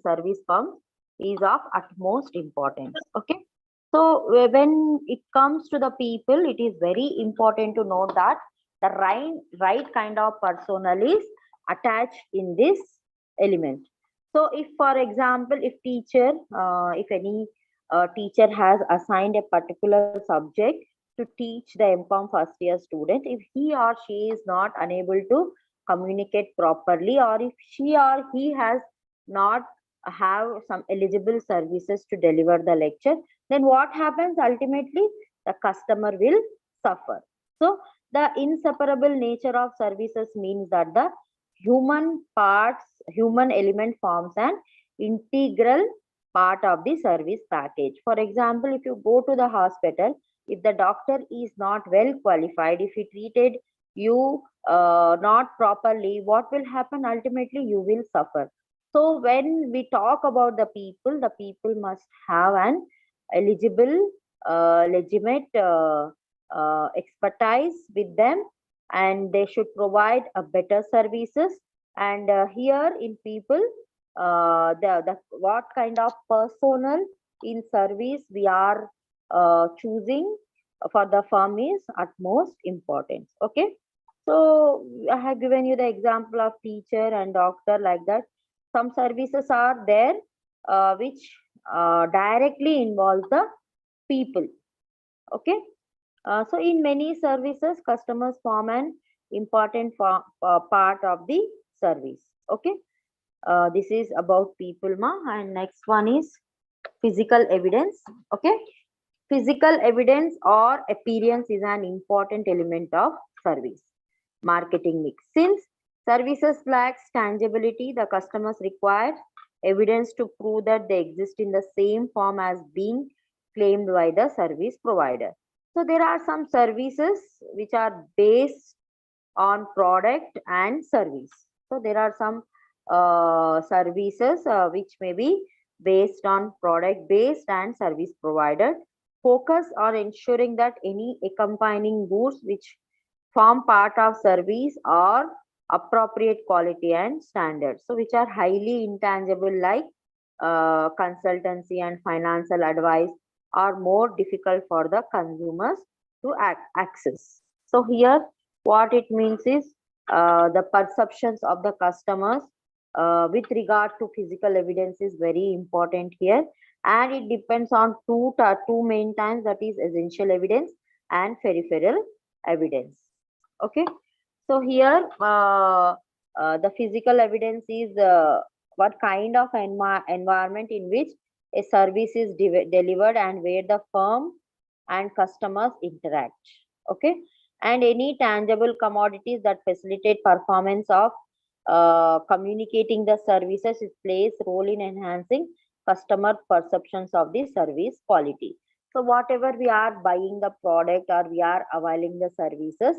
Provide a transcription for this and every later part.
service firms is of utmost importance. Okay. So when it comes to the people, it is very important to note that the right kind of personnel is attached in this element. So if, for example, if any teacher has assigned a particular subject to teach the MCOM first year student, if he or she is not unable to communicate properly, or if she or he has not have some eligible services to deliver the lecture, then what happens ultimately? The customer will suffer. So the inseparable nature of services means that the human element forms an integral part of the service package. For example, if you go to the hospital, if the doctor is not well qualified, if he treated you not properly, what will happen? Ultimately, you will suffer. So when we talk about the people must have an eligible, legitimate expertise with them, and they should provide a better services. And here in people, the what kind of personnel in service we are choosing for the firm is utmost importance. Okay, so I have given you the example of teacher and doctor like that. Some services are there which directly involve the people. Okay, so in many services, customers form an important part of the service. Okay, this is about people, ma. And next one is physical evidence. Okay, physical evidence or appearance is an important element of service marketing mix. Since services lacks tangibility, the customers require evidence to prove that they exist in the same form as being claimed by the service provider. So there are some services which are based on product and service. So there are some services which may be based on product based and service provided. Focus on ensuring that any accompanying goods which form part of service are appropriate quality and standards. So which are highly intangible, like consultancy and financial advice, are more difficult for the consumers to access. So here what it means is the perceptions of the customers with regard to physical evidence is very important here, and it depends on two main times, that is essential evidence and peripheral evidence. Okay, so here the physical evidence is what kind of environment in which a service is delivered and where the firm and customers interact. Okay, and any tangible commodities that facilitate performance of communicating the services, it plays role in enhancing customer perceptions of the service quality. So whatever we are buying the product or we are availing the services,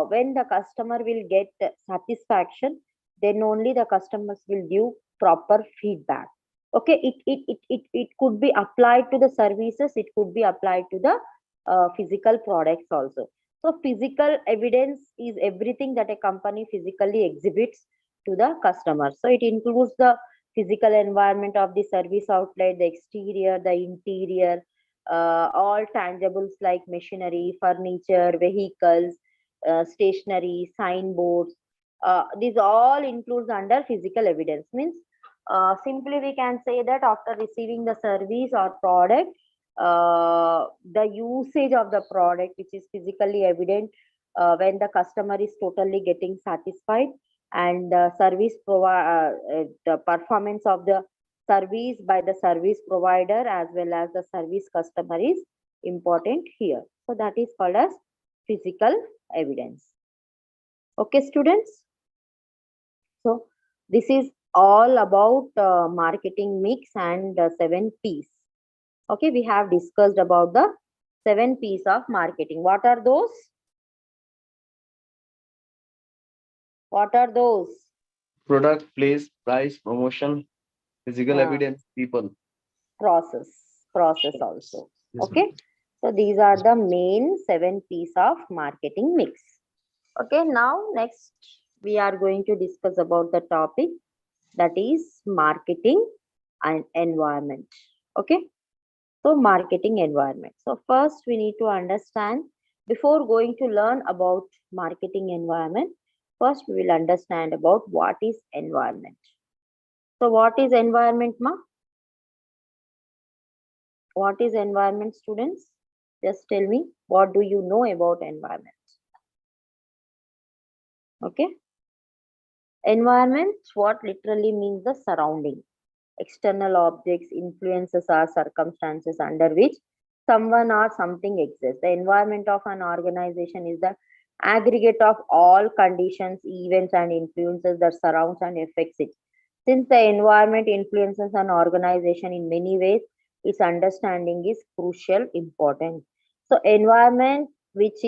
when the customer will get satisfaction, then only the customers will give proper feedback. Okay, it could be applied to the services, it could be applied to the physical products also. So physical evidence is everything that a company physically exhibits to the customer. So it includes the physical environment of the service outlet, the exterior, the interior, all tangibles like machinery, furniture, vehicles, stationery, signboards. These all includes under physical evidence. Means simply we can say that after receiving the service or product, the usage of the product which is physically evident when the customer is totally getting satisfied, and the the performance of the service by the service provider as well as the service customer is important here. So that is called as physical evidence. Okay, students, so this is all about marketing mix and 7 P's. Okay, we have discussed about the 7 P's of marketing. What are those? What are those? Product, place, price, promotion, physical evidence, people. Process also. Yes, Okay, so these are the main 7 P's of marketing mix. Okay, now next we are going to discuss about the topic that is marketing and environment. Okay, so marketing environment. So first we need to understand, before going to learn about marketing environment, first we will understand about what is environment. So what is environment, ma? What is environment, students? Just tell me, what do you know about environment? Okay. Environment, what literally means the surrounding. External objects, influences or circumstances under which someone or something exists. The environment of an organization is the aggregate of all conditions, events, and influences that surrounds and affects it. Since the environment influences an organization in many ways, its understanding is crucial, important. So, environment, which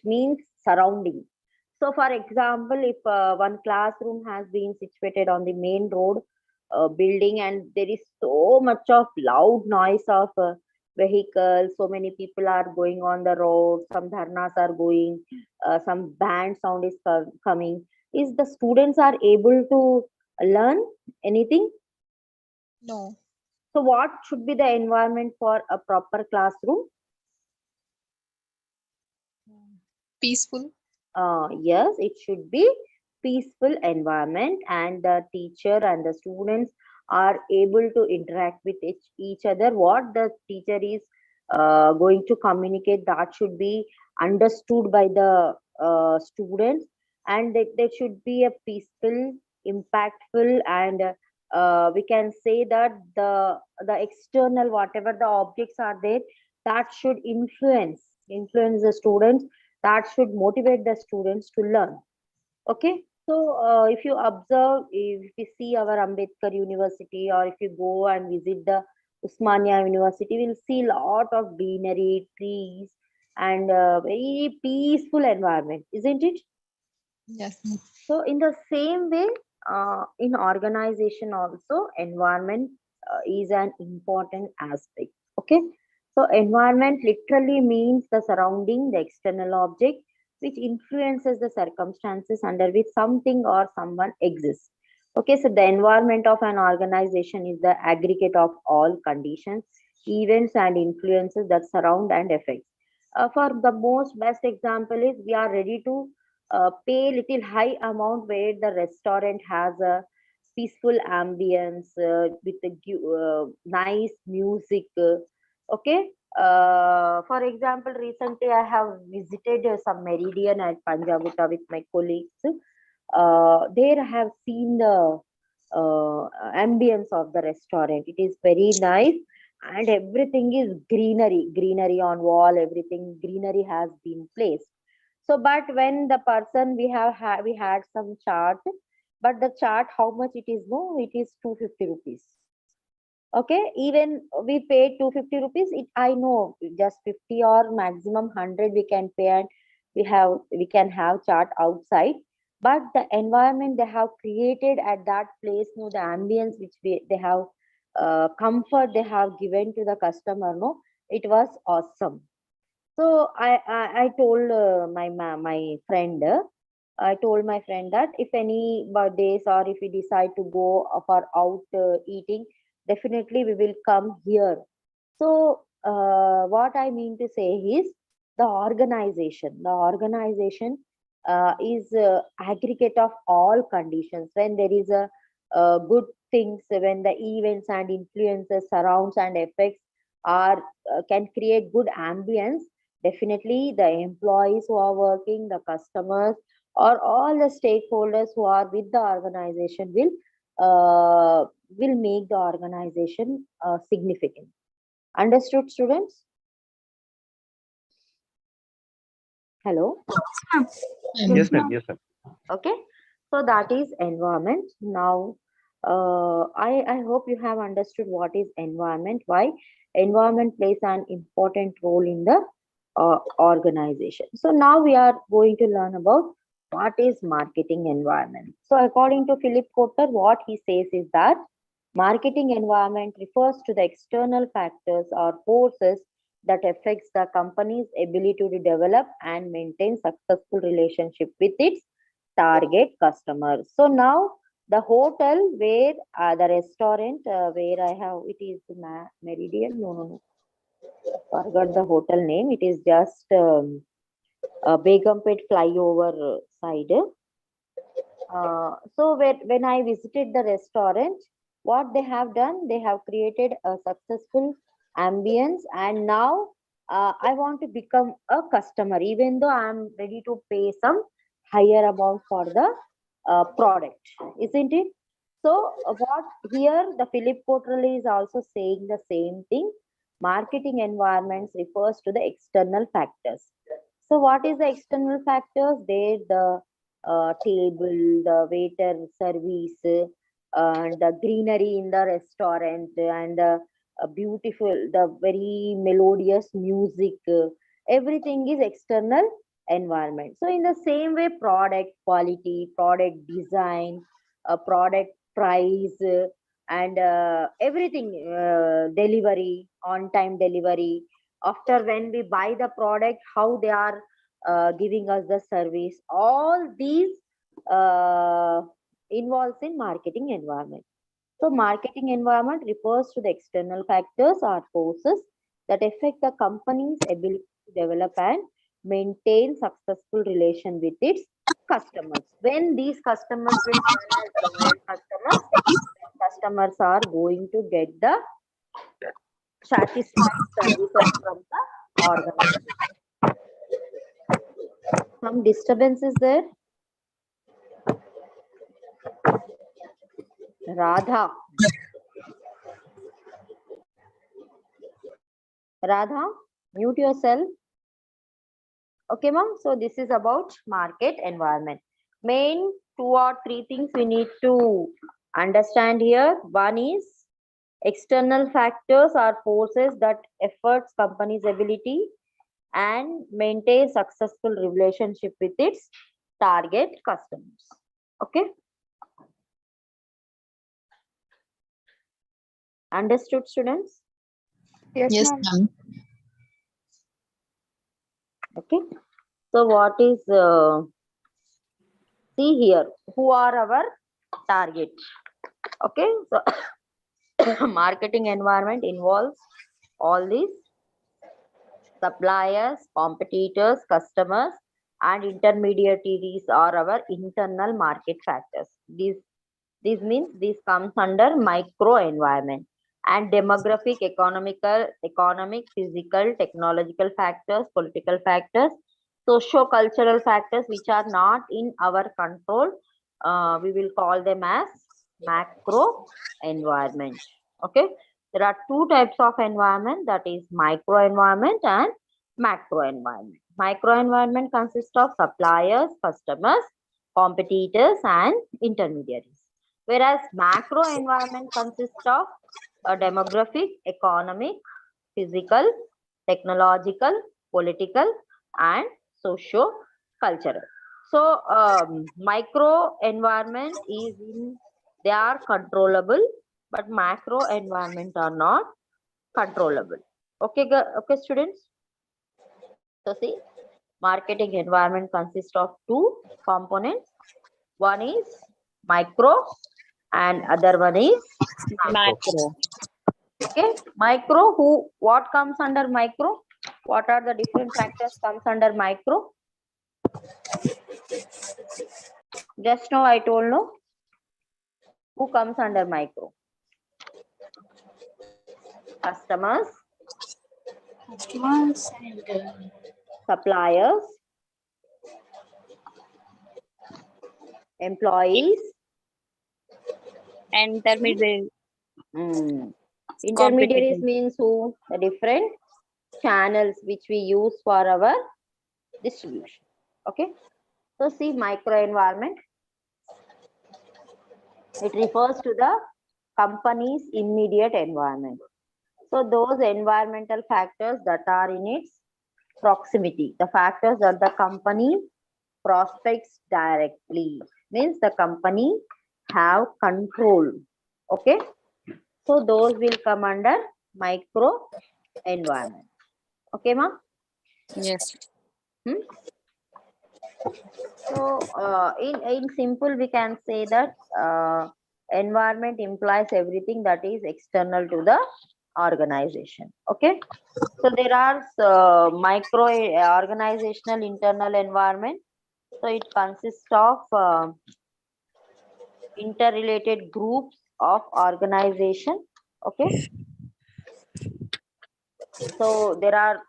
means surrounding. So, for example, if one classroom has been situated on the main road building and there is so much of loud noise of vehicles, so many people are going on the road, some dharnas are going, some band sound is coming. Is the students are able to learn anything? No. So, what should be the environment for a proper classroom? Peaceful. Yes, it should be peaceful environment, and the teacher and the students are able to interact with each other. What the teacher is going to communicate, that should be understood by the students, and there should be a peaceful, impactful, and we can say that the external, whatever the objects are there, that should influence the students, that should motivate the students to learn. Okay, so if you observe, if you see our Ambedkar University, or if you go and visit the Usmania University, we'll see lot of greenery, trees, and very peaceful environment, isn't it? Yes. So in the same way, in organization also, environment is an important aspect. Okay, so environment literally means the surrounding, the external object, which influences the circumstances under which something or someone exists. Okay, so the environment of an organization is the aggregate of all conditions, events, and influences that surround and affect. For the most best example is, we are ready to pay little high amount where the restaurant has a peaceful ambience with a nice music. Okay. For example, recently I have visited some Meridian at Panjaguta with my colleagues. There I have seen the ambience of the restaurant. It is very nice, and everything is greenery on wall. Everything greenery has been placed. So, but when the person we had some chart, but the chart how much it is? No, it is 250 rupees. Okay, even we paid 250 rupees. It, I know, just 50 or maximum 100 we can pay, and we can have chart outside. But the environment they have created at that place, no, the ambience which they have comfort they have given to the customer, no, it was awesome. So I told my friend, I told my friend that if any birthdays or if we decide to go for out eating, definitely we will come here. So what I mean to say is, the organization. The organization is aggregate of all conditions. When there is a good things, when the events and influences, surrounds and effects are can create good ambience, definitely the employees who are working, the customers, or all the stakeholders who are with the organization will make the organization significant. Understood, students? Hello. Yes, Um, ma'am. Yes, ma'am. Okay, so that is environment. Now, I hope you have understood what is environment, why environment plays an important role in the organization. So now we are going to learn about what is marketing environment. So according to Philip Kotler, what he says is that marketing environment refers to the external factors or forces that affects the company's ability to develop and maintain successful relationship with its target customers. So now The hotel where the restaurant where I have, it is Meridian. No. Forgot the hotel name. It is just Begumpet flyover side. So when I visited the restaurant, what they have done, they have created a successful ambience, and now I want to become a customer, even though I am ready to pay some higher amount for the product, isn't it? So what here the Philip Kotler is also saying the same thing. Marketing environments refers to the external factors. So what is the external factors? There the table, the waiter service, and the greenery in the restaurant, and beautiful, the very melodious music. Everything is external environment. So in the same way, product quality, product design, product price, and everything, delivery, on time delivery. After when we buy the product, how they are giving us the service, all these uh, involves in marketing environment. So marketing environment refers to the external factors or forces that affect the company's ability to develop and maintain successful relation with its customers. When these customers will turn as loyal customers, customers are going to get the satisfied services from the organization. Some disturbance is there. Radha. Radha, mute yourself. Okay, ma'am. So this is about market environment. Main 2 or 3 things we need to understand here. One is external factors or forces that efforts company's ability and maintain successful relationship with its target customers. Okay. Understood, students? Yes, ma'am. Okay. So what is see here, who are our target? Okay, so marketing environment involves all these suppliers, competitors, customers, and intermediaries are our internal market factors. This means this comes under micro environment, and demographic, economic, physical, technological factors, political factors, socio-cultural factors which are not in our control. We will call them as macro environment. Okay, there are 2 types of environment, that is micro environment and macro environment. Micro environment consists of suppliers, customers, competitors, and intermediaries, whereas macro environment consists of a demographic, economic, physical, technological, political, and socio-cultural. So micro environment is in, they are controllable, but macro environment are not controllable. Okay, okay, students. So see, marketing environment consists of 2 components. One is micro and other one is macro. Okay, micro, what comes under micro? What are the different factors comes under micro? Just now I told, no? Who comes under micro? Customers, and suppliers, employees, intermediate intermediaries means who? The different channels which we use for our distribution. Okay, so see, micro environment, it refers to the company's immediate environment. So those environmental factors that are in its proximity, the factors that the company prospects directly, means the company have control. Okay, so those will come under micro environment. Okay, ma? Yes. So, in simple, we can say that environment implies everything that is external to the organization. Okay. So there are micro organizational internal environment. So it consists of interrelated groups of organization. Okay. So there are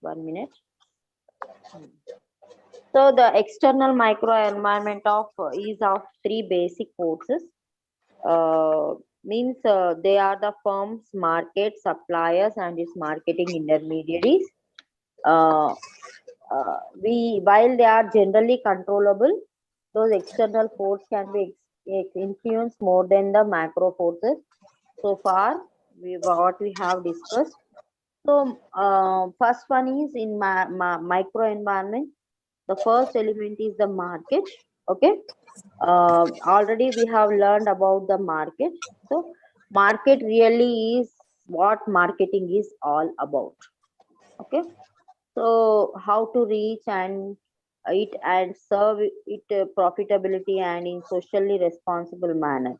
one minute. So the external micro environment of is of three basic forces. Means they are the firms, market, suppliers, and its marketing intermediaries. Uh, we while they are generally controllable, those external forces can be influenced more than the macro forces. So far, what we have discussed. So first one is in micro environment. The first element is the market. Okay. Already we have learned about the market. So market really is what marketing is all about. Okay. So how to reach and it and serve it profitability and in socially responsible manner.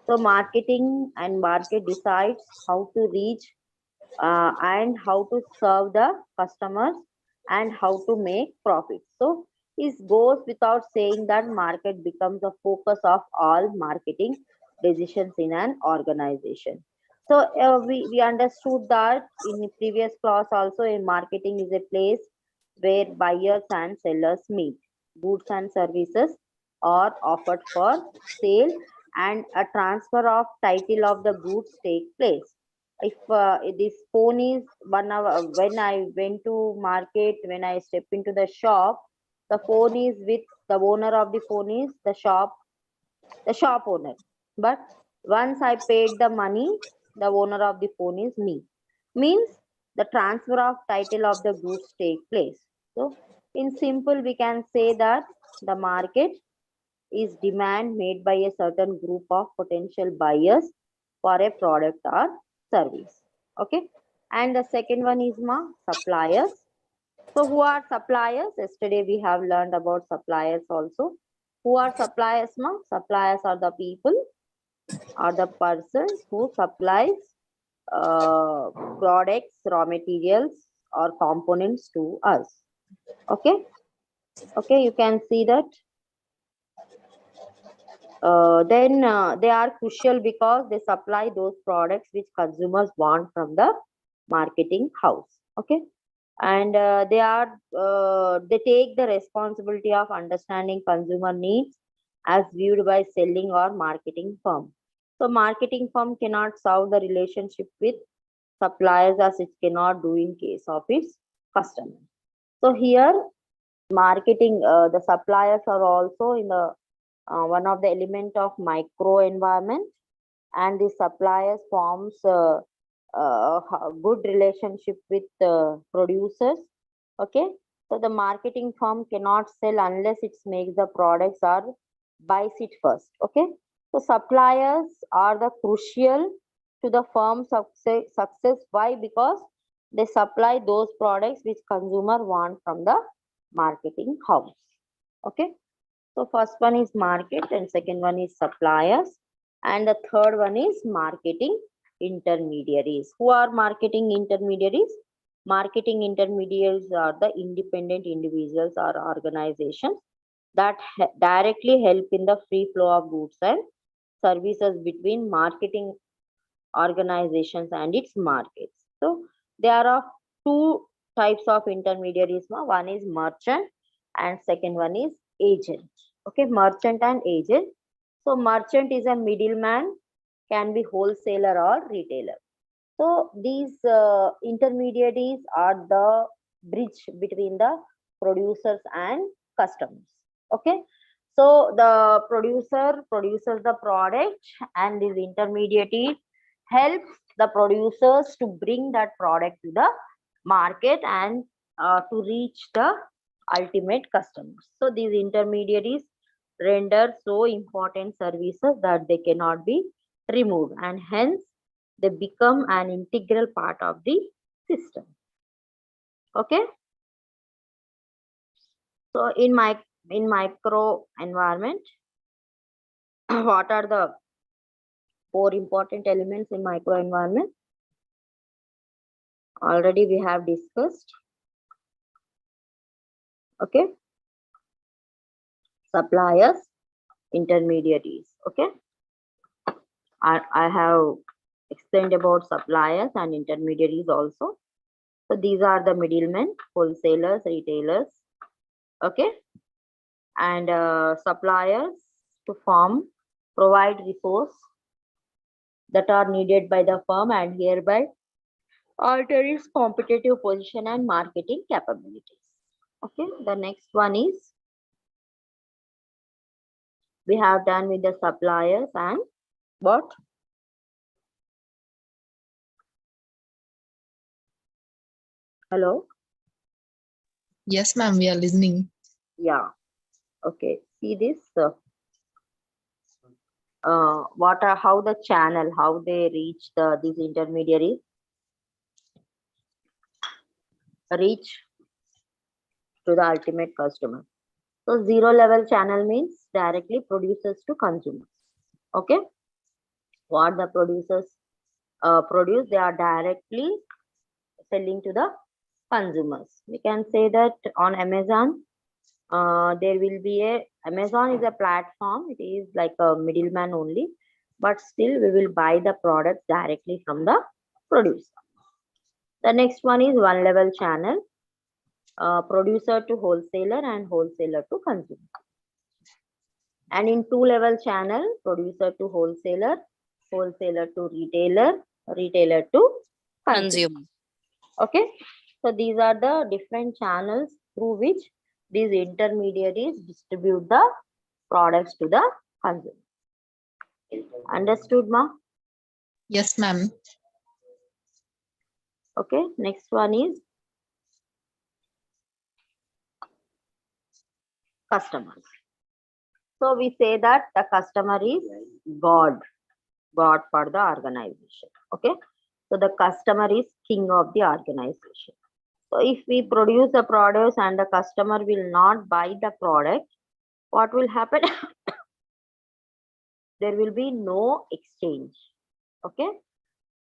So marketing and market decides how to reach and how to serve the customers and how to make profits. So it goes without saying that market becomes the focus of all marketing decisions in an organization. So we understood that in the previous class also in marketing is a place where buyers and sellers meet. Goods and services are offered for sale and a transfer of title of the goods take place. If this phone is 1 hour, when I went to market, when I step into the shop, the phone is with the owner of the phone is the shop owner. But once I paid the money, the owner of the phone is me. Means the transfer of title of the goods take place. So in simple, we can say that the market is demand made by a certain group of potential buyers for a product or service. Okay. And the second one is suppliers. So who are suppliers? Yesterday we have learned about suppliers also. Who are suppliers? Suppliers are the people or the persons who supplies products, raw materials or components to us. Okay. Okay, you can see that. Then they are crucial because they supply those products which consumers want from the marketing house. Okay. And they take the responsibility of understanding consumer needs as viewed by selling or marketing firm. So marketing firm cannot solve the relationship with suppliers as it cannot do in case of its customers. So here marketing, the suppliers are also in the one of the element of micro environment, and the suppliers forms good relationship with producers. Okay. So the marketing firm cannot sell unless it makes the products or buys it first. Okay. So suppliers are the crucial to the firm's success. Why? Because they supply those products which consumer want from the marketing house. Okay. So first one is market and second one is suppliers and the third one is marketing intermediaries. Who are marketing intermediaries? Marketing intermediaries are the independent individuals or organizations that directly help in the free flow of goods and services between marketing organizations and its markets. So there are two types of intermediaries. One is merchant and second one is agent. Okay, merchant and agent. So merchant is a middleman, can be wholesaler or retailer. So these intermediaries are the bridge between the producers and customers. Okay. So the producer produces the product and these intermediaries help the producers to bring that product to the market and to reach the ultimate customers. So these intermediaries render so important services that they cannot be removed and hence they become an integral part of the system. Okay. So in micro environment, what are the 4 important elements in micro environment? Already we have discussed. Okay. Suppliers, intermediaries. Okay. I have explained about suppliers and intermediaries also. So these are the middlemen, wholesalers, retailers. Okay. And suppliers to firm provide resource that are needed by the firm and hereby alter its competitive position and marketing capabilities. Okay, the next one is we have done with the suppliers and what? Hello? Yes, ma'am. We are listening. Yeah. Okay. See this. How the channel, how they reach these intermediaries, reach to the ultimate customer. So zero level channel means directly producers to consumers. Okay. What the producers produce, they are directly selling to the consumers. We can say that on Amazon, there will be Amazon is a platform. It is like a middleman only, but still we will buy the products directly from the producer. The next one is one level channel, producer to wholesaler and wholesaler to consumer. And in two level channel, producer to wholesaler, wholesaler to retailer, retailer to consumer. Okay, so these are the different channels through which these intermediaries distribute the products to the consumer. Understood, ma? Yes, ma'am. Okay, next one is customers. So we say that the customer is God, God for the organization. Okay, so the customer is king of the organization. So if we produce a product and the customer will not buy the product, what will happen? There will be no exchange. Okay,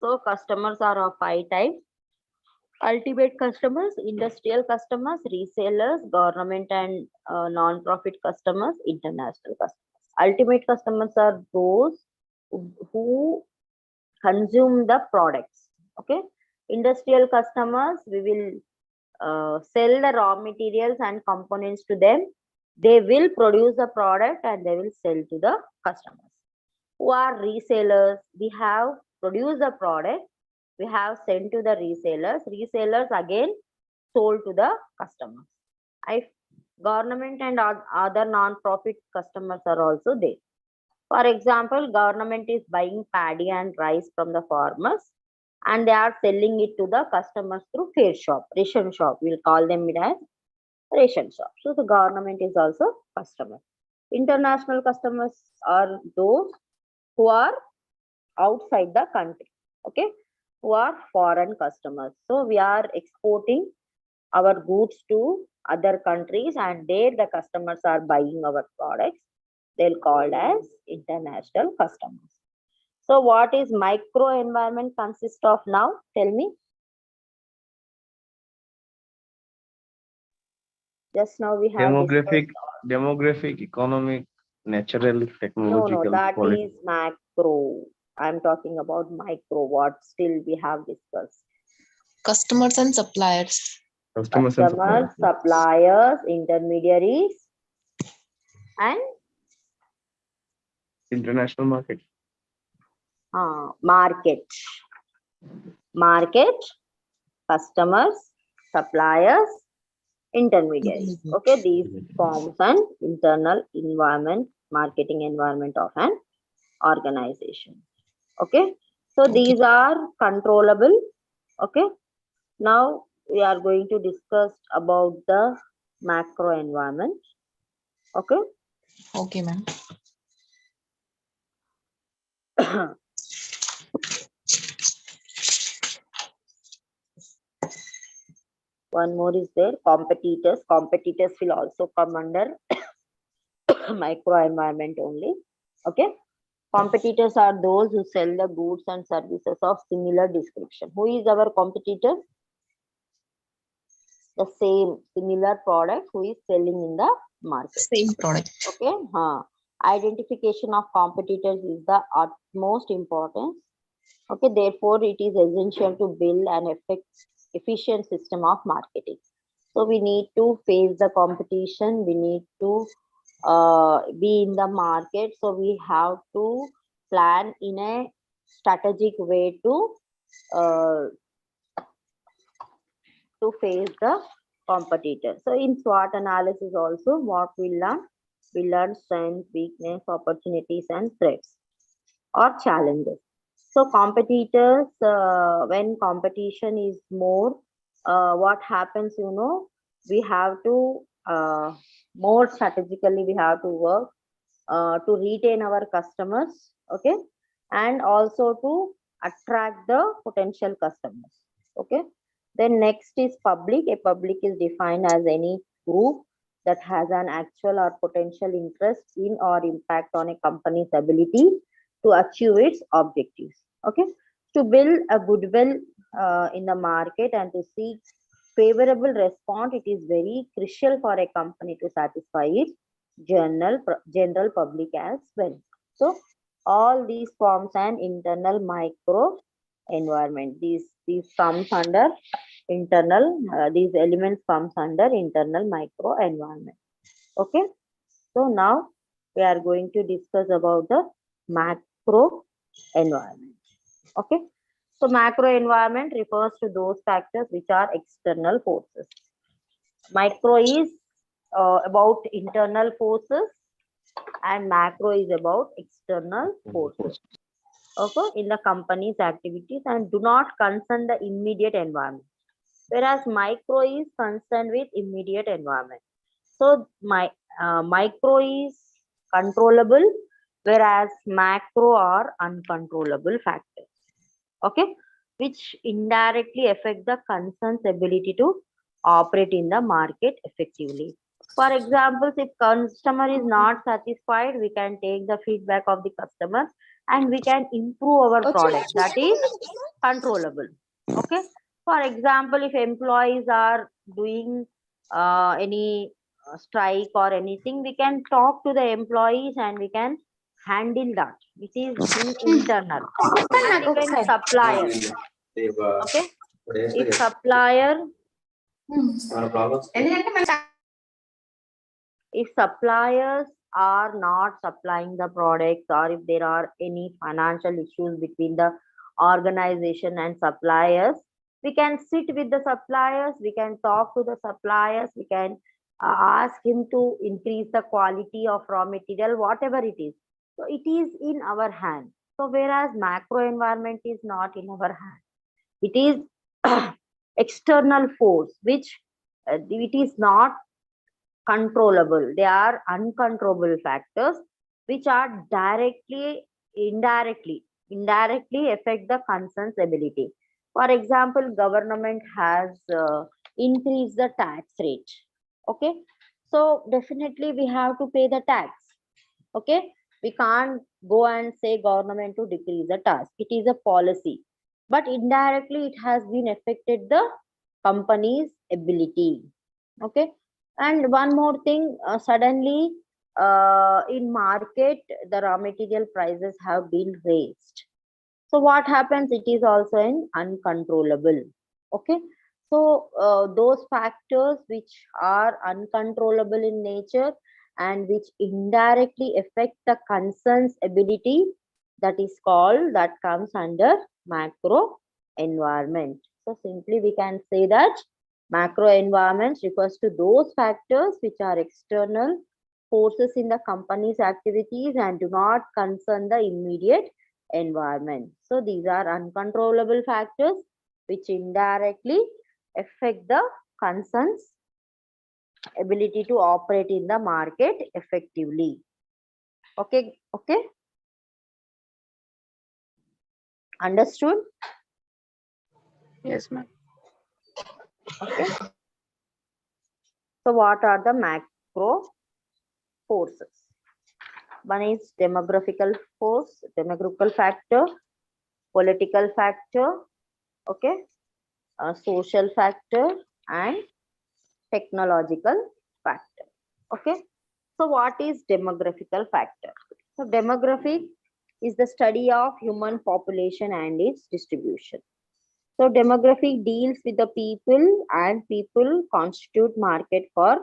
so customers are of 5 types: ultimate customers, industrial customers, resellers, government and non-profit customers, international customers. Ultimate customers are those who consume the products. Okay, industrial customers, we will sell the raw materials and components to them. They will produce the product and they will sell to the customers. Who are resellers? We have produced the product, we have sent to the resellers. Resellers again sold to the customers. I government and other non-profit customers are also there. For example, government is buying paddy and rice from the farmers and they are selling it to the customers through fair shop, ration shop. We'll call them it as ration shop. So the government is also customer. International customers are those who are outside the country. Okay, who are foreign customers. So we are exporting our goods to other countries and there the customers are buying our products. They'll called as international customers. So what is micro environment consist of now? Tell me. Just now we have Demographic, economic, natural, no, technological, that political. is macro. I'm talking about micro, what still we have discussed. Customers and suppliers. Customers and suppliers. Suppliers, intermediaries, and International market. Market. Market, customers, suppliers, intermediaries. Okay, these forms an internal environment, marketing environment of an organization. Okay, so these are controllable. Okay, now we are going to discuss about the macro environment. Okay. Okay, ma'am. One more is there, competitors. Competitors will also come under microenvironment only. Okay. Competitors are those who sell the goods and services of similar description. Who is our competitor? The same similar product who is selling in the market. Same product. Okay. Identification of competitors is the utmost importance. Okay. Therefore, it is essential to build an efficient system of marketing. So we need to face the competition. We need to be in the market. So we have to plan in a strategic way uh, to face the competitor. So in SWOT analysis also, what we learn strength, weakness, opportunities, and threats or challenges. So competitors, when competition is more, what happens, we have to more strategically we have to work to retain our customers, okay, and also to attract the potential customers, okay. Then next is public. A public is defined as any group that has an actual or potential interest in or impact on a company's ability to achieve its objectives, okay. To build a goodwill in the market and to seek favorable response, it is very crucial for a company to satisfy its general public as well. So all these forms an internal micro environment. These comes under internal. These elements comes under internal micro environment. Okay. So now we are going to discuss about the macro environment. Okay. So macro environment refers to those factors which are external forces. Micro is about internal forces and macro is about external forces, okay, in the company's activities and do not concern the immediate environment, whereas micro is concerned with immediate environment. So micro is controllable, whereas macro are uncontrollable factors, okay, which indirectly affect the concern's ability to operate in the market effectively. For example, if customer is not satisfied, we can take the feedback of the customer and we can improve our product. That is controllable. Okay. For example, if employees are doing any strike or anything, we can talk to the employees and we can handle that. It is in internal. And even suppliers. Okay. If supplier if suppliers are not supplying the products or if there are any financial issues between the organization and suppliers, we can sit with the suppliers, we can talk to the suppliers, we can ask him to increase the quality of raw material, whatever it is. So it is in our hand. So whereas macro environment is not in our hand, it is external force which it is not controllable. They are uncontrollable factors which are indirectly affect the concern's ability. For example, government has increased the tax rate. Okay, so definitely we have to pay the tax. Okay, we can't go and say government to decrease the tax. It is a policy, but indirectly it has been affected the company's ability. Okay, and one more thing, suddenly in market the raw material prices have been raised. So what happens? It is also an uncontrollable. Okay, so those factors which are uncontrollable in nature and which indirectly affect the concern's ability, that comes under macro environment. So simply we can say that macro environment refers to those factors which are external forces in the company's activities and do not concern the immediate environment. So these are uncontrollable factors which indirectly affect the concern's ability to operate in the market effectively. Okay, okay. Understood? Yes, ma'am. Okay. So what are the macro forces? One is demographical factor, political factor, okay, social factor, and technological factor. Okay. So what is demographical factor? So demographic is the study of human population and its distribution. So demographic deals with the people, and people constitute market for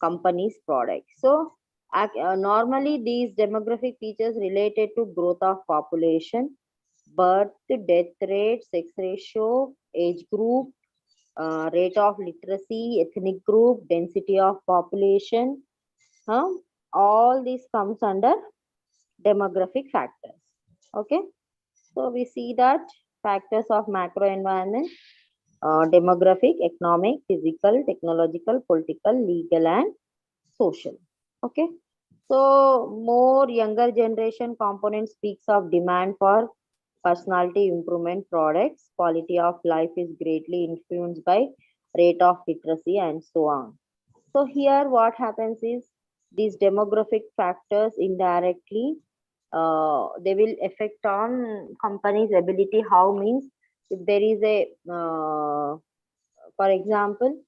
companies' products. So normally these demographic features related to growth of population, birth, death rate, sex ratio, age group, rate of literacy, ethnic group, density of population. Huh? All these comes under demographic factors. Okay. So we see that factors of macro environment, demographic, economic, physical, technological, political, legal, and social. Okay. So more younger generation component speaks of demand for personality improvement products. Quality of life is greatly influenced by rate of literacy and so on. So here what happens is these demographic factors indirectly they will affect on company's ability. How means if there is a for example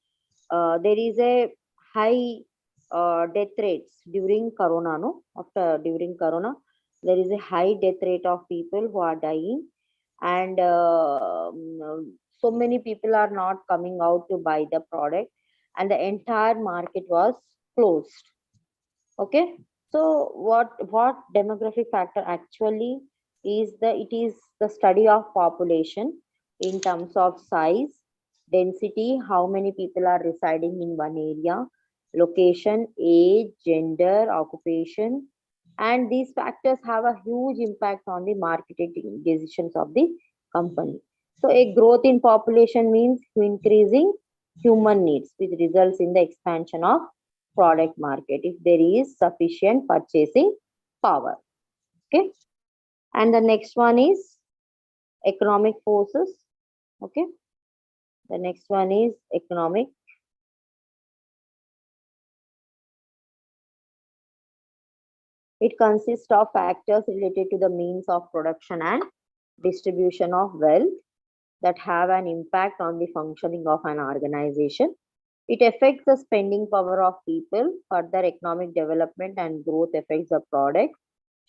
there is a high death rates during corona, no, after during corona there is a high death rate of people who are dying, and so many people are not coming out to buy the product, and the entire market was closed. Okay. So what demographic factor actually is, it is the study of population in terms of size, density, how many people are residing in one area, location, age, gender, occupation, and these factors have a huge impact on the marketing decisions of the company. So a growth in population means increasing human needs, which results in the expansion of product market if there is sufficient purchasing power. Okay. And the next one is economic forces. Okay. The next one is economic. It consists of factors related to the means of production and distribution of wealth that have an impact on the functioning of an organization. It affects the spending power of people. Further economic development and growth affects the product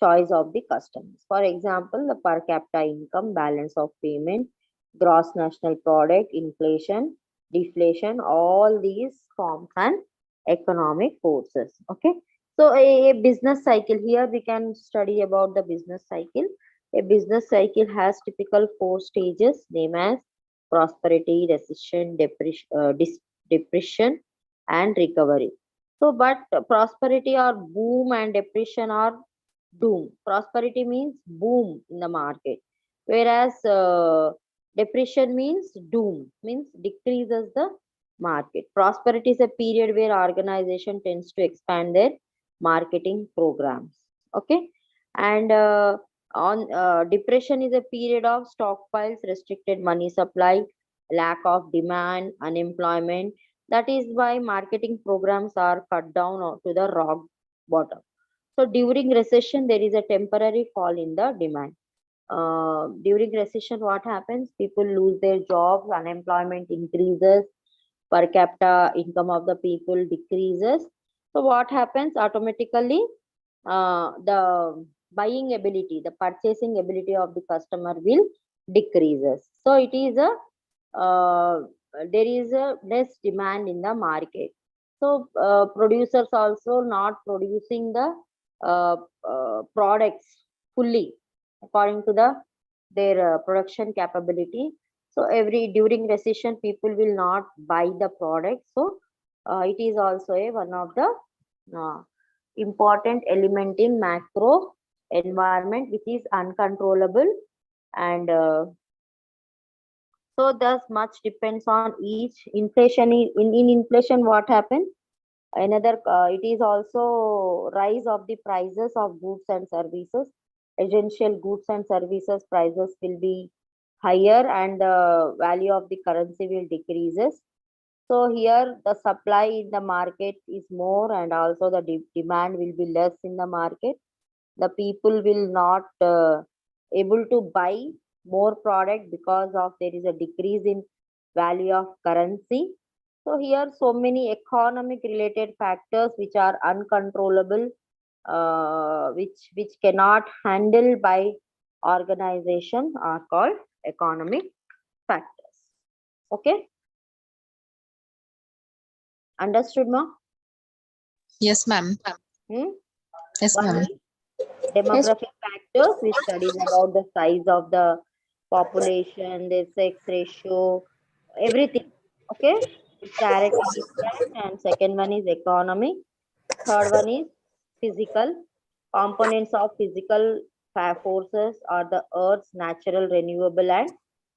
choice of the customers. For example, the per capita income, balance of payment, gross national product, inflation, deflation, all these forms an economic forces. Okay. So a business cycle, here we can study about the business cycle. A business cycle has typical four stages named as prosperity, recession, depression, and recovery. So, but prosperity or boom and depression are doom. Prosperity means boom in the market, whereas depression means doom, means decreases the market. Prosperity is a period where organization tends to expand their marketing programs. Okay. And on depression is a period of stockpiles, restricted money supply, lack of demand, unemployment. That is why marketing programs are cut down to the rock bottom. So during recession, there is a temporary fall in the demand. During recession, what happens? People lose their jobs, unemployment increases, per capita income of the people decreases. So what happens? Automatically, the buying ability, the purchasing ability of the customer will decreases. So it is a there is a less demand in the market. So producers also not producing the products fully according to their production capability. So every during recession, people will not buy the product. So it is also a one of the uh, important element in macro environment, which is uncontrollable, and so thus much depends on each. Inflation in inflation, what happens? Another it is also rise of the prices of goods and services. Essential goods and services prices will be higher, and the value of the currency will decreases. So here the supply in the market is more, and also the demand will be less in the market. The people will not able to buy more product because of there is a decrease in value of currency. So here so many economic related factors which are uncontrollable, which cannot handle by organization are called economic factors. Okay, understood, ma? Yes, ma'am. Hmm? Yes, One ma'am. is demographic factors, which studies about the size of the population, the sex ratio, everything. Okay, it's directly impact. And second one is economic. Third one is physical. Components of physical forces are the Earth's natural renewable and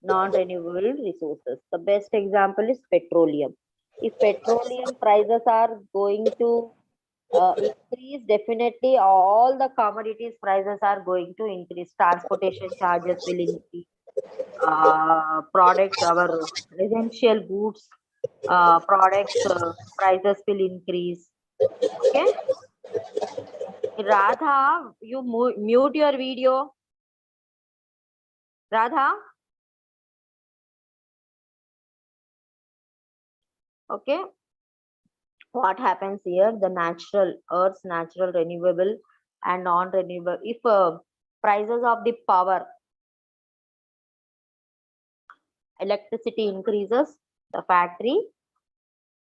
non-renewable resources. The best example is petroleum. If petroleum prices are going to increase, definitely all the commodities prices are going to increase. Transportation charges will increase. Products, our essential goods, products prices will increase. Okay, Radha, you mute your video. Radha, okay. What happens here? The natural, Earth's natural renewable and non-renewable. If prices of the power, electricity increases, the factory,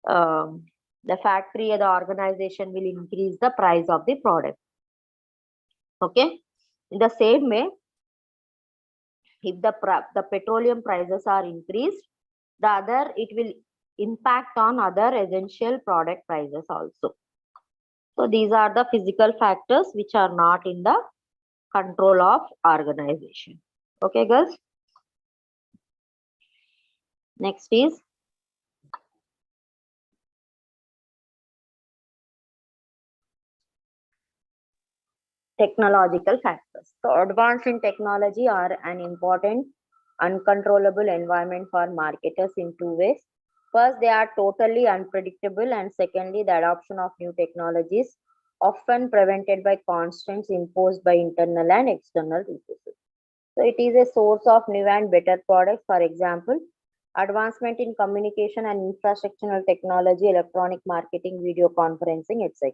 um, the factory or the organization will increase the price of the product. Okay. In the same way, if the petroleum prices are increased, the other it will impact on other essential product prices also. So these are the physical factors which are not in the control of organization. Okay, girls. Next is technological factors. So advance in technology are an important uncontrollable environment for marketers in two ways. First, they are totally unpredictable, and secondly, the adoption of new technologies often prevented by constraints imposed by internal and external resources. So it is a source of new and better products. For example, advancement in communication and infrastructural technology, electronic marketing, video conferencing, etc.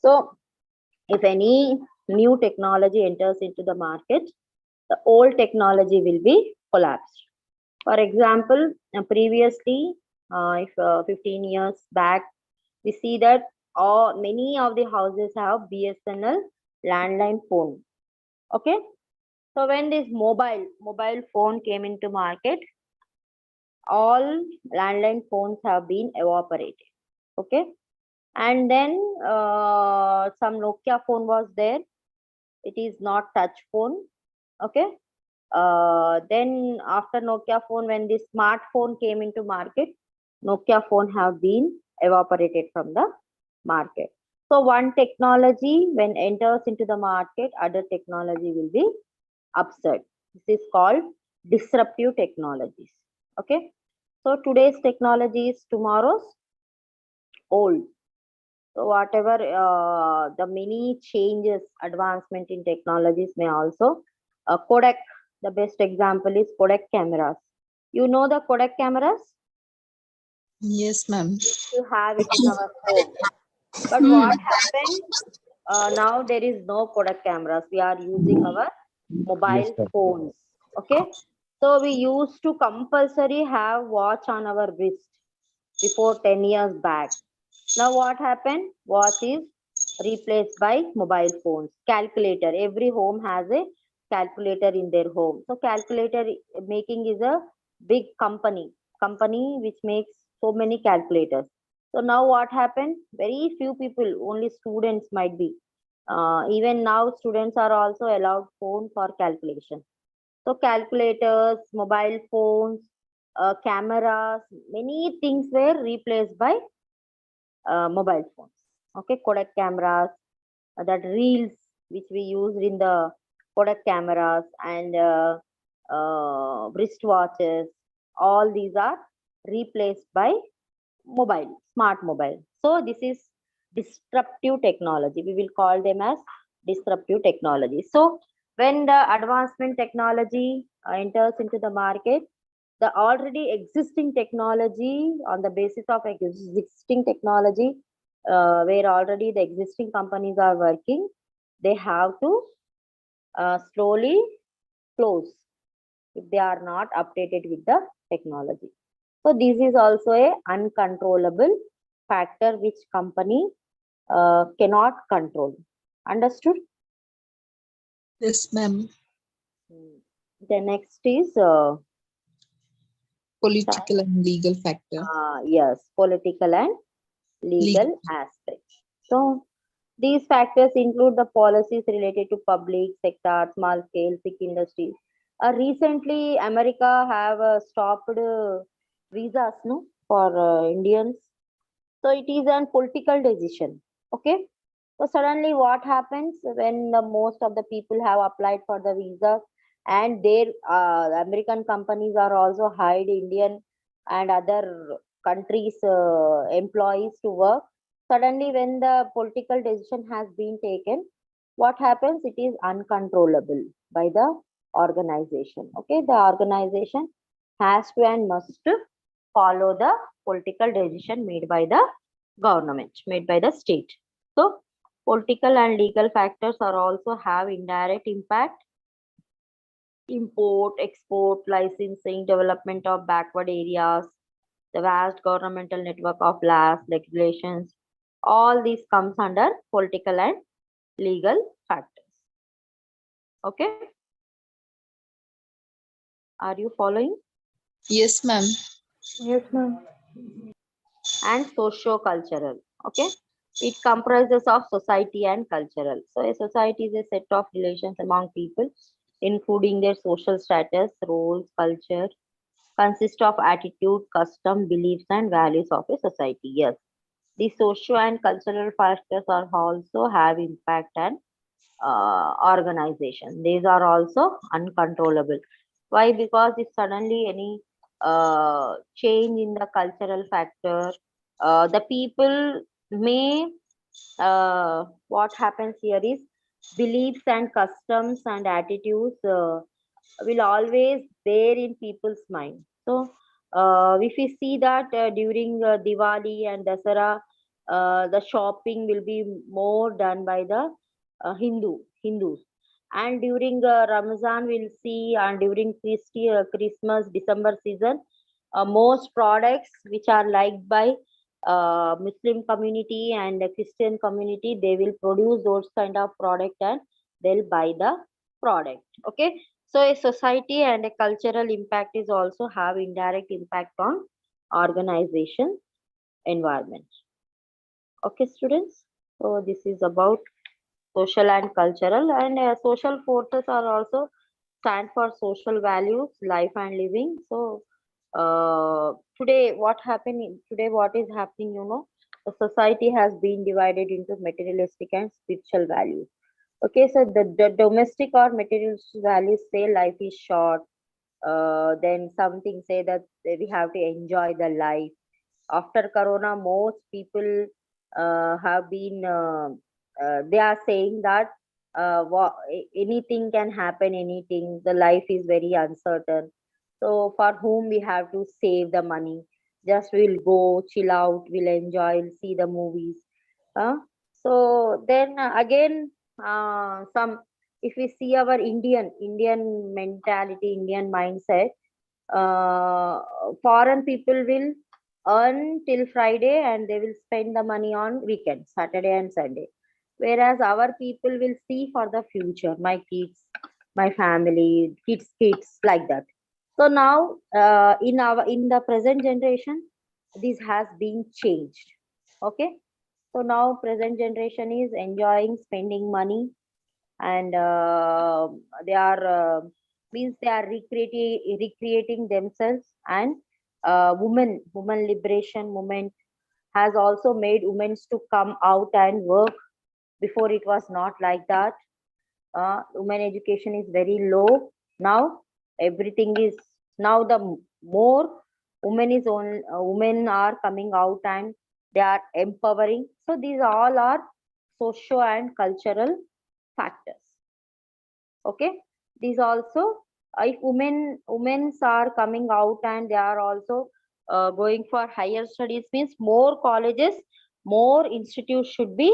So if any new technology enters into the market, the old technology will be collapsed. For example, previously, if 15 years back, we see that many of the houses have BSNL landline phone. Okay, so when this mobile phone came into market, all landline phones have been evaporated. Okay, and then some Nokia phone was there. It is not touch phone. Okay, then after Nokia phone, when the smartphone came into market, Nokia phone have been evaporated from the market. So one technology when enters into the market, other technology will be upset. This is called disruptive technologies. Okay, so today's technology is tomorrow's old. So whatever the many changes, advancement in technologies may also Kodak. The best example is Kodak cameras. You know the Kodak cameras? Yes, ma'am. You have it in our home. But what happened? Now there is no Kodak cameras. We are using our Yes, mobile sir. phones. Okay. So we used to compulsory have watch on our wrist before 10 years back. Now what happened? Watch is replaced by mobile phones. Calculator. Every home has a calculator in their home. So calculator making is a big company which makes so many calculators. So now what happened? Very few people, only students might be. Even now students are also allowed phone for calculation. So calculators, mobile phones, cameras, many things were replaced by mobile phones. Okay, Kodak cameras, that reels which we used in the Kodak cameras, and wristwatches, all these are replaced by smart mobile. So this is disruptive technology. We will call them as disruptive technology. So when the advancement technology enters into the market, the already existing technology, on the basis of existing technology, where already the existing companies are working, they have to slowly close if they are not updated with the technology. So this is also a uncontrollable factor which company cannot control. Understood? Yes, ma'am. The next is Political and legal factor. yes, political and Legal. legal aspects. So these factors include the policies related to public sector, small scale, big industries. Recently, America have stopped visas, no, for Indians. So it is a political decision. Okay. So suddenly, what happens when most of the people have applied for the visa, and their American companies are also hired Indian and other countries employees to work. Suddenly, when the political decision has been taken, what happens? It is uncontrollable by the organization. Okay, the organization has to and must follow the political decision made by the government, made by the state. So political and legal factors are also have indirect impact: import, export, licensing, development of backward areas, the vast governmental network of laws, regulations. All these comes under political and legal factors. Okay, are you following? Yes, ma'am. Yes, ma'am. And socio-cultural. Okay, it comprises of society and cultural. So a society is a set of relations among people, including their social status, roles, culture, consist of attitude, custom, beliefs, and values of a society. Yes, the socio and cultural factors are also have impact and organization. These are also uncontrollable. Why? Because if suddenly any change in the cultural factor, the people may what happens here is beliefs and customs and attitudes will always there in people's mind. So if we see that during Diwali and Dasara, the shopping will be more done by the Hindus, and during Ramazan we'll see, and during Christmas December season, most products which are liked by Muslim community and the Christian community, they will produce those kind of product and they'll buy the product. Okay, so a society and a cultural impact is also have indirect impact on organization environment. Okay, students. So this is about social and cultural, and social forces are also stand for social values, life and living. So today what happening? Today what is happening? The society has been divided into materialistic and spiritual values. Okay, so the domestic or materialistic values say life is short. Then something say that we have to enjoy the life. After Corona, most people have been, they are saying that anything can happen, anything. The life is very uncertain. So for whom we have to save the money? Just we'll go, chill out, we'll enjoy, we'll see the movies. So then again, some if we see our Indian mentality, Indian mindset, foreign people will earn till Friday and they will spend the money on weekends, Saturday and Sunday. Whereas our people will see for the future, my kids, my family, kids, like that. So now, in the present generation, this has been changed. Okay, so now present generation is enjoying spending money, and they are means they are recreating themselves, and woman liberation movement has also made women to come out and work. Before it was not like that. Women education is very low now. Everything is now the more women are coming out and they are empowering. So these all are socio and cultural factors. Okay, these also, if women's are coming out and they are also going for higher studies, means more colleges, more institutes should be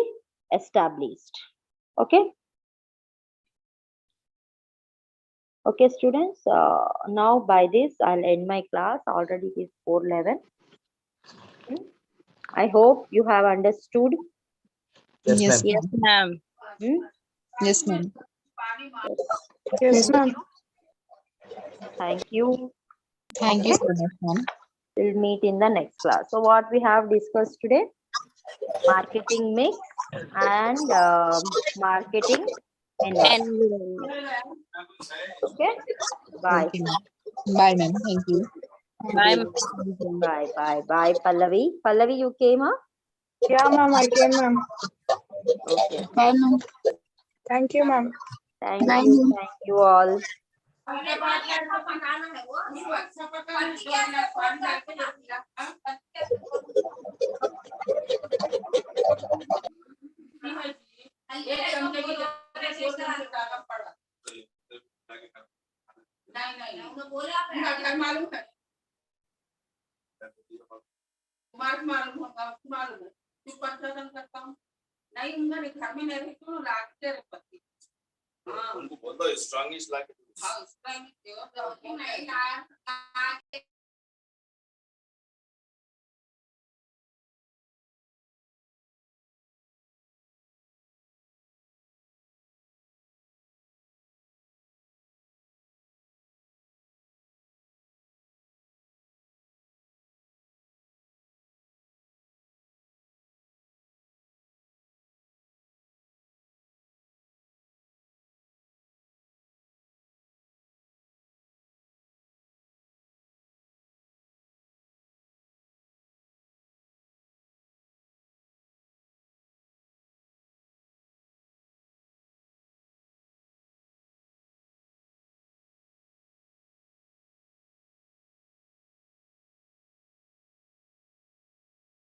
established. Okay. Okay, students, now by this I'll end my class. Already it is 4:11. I hope you have understood. Yes, Yes, ma'am. Yes, ma'am. ma'am. Hmm? Yes, ma'am. Yes, ma'am. Thank you. Thank you Okay, so much, ma'am. we'll meet in the next class. So what we have discussed today, marketing mix and marketing environment. And Okay, bye. Okay, ma'am. Bye, ma'am. Thank you. bye, ma'am. Bye, bye, bye. Pallavi. Pallavi, you came, huh? Yeah, ma'am. I came, ma'am. Okay. Bye, ma'am. Thank you, ma'am. Thank Bye, you. ma'am. Thank you all.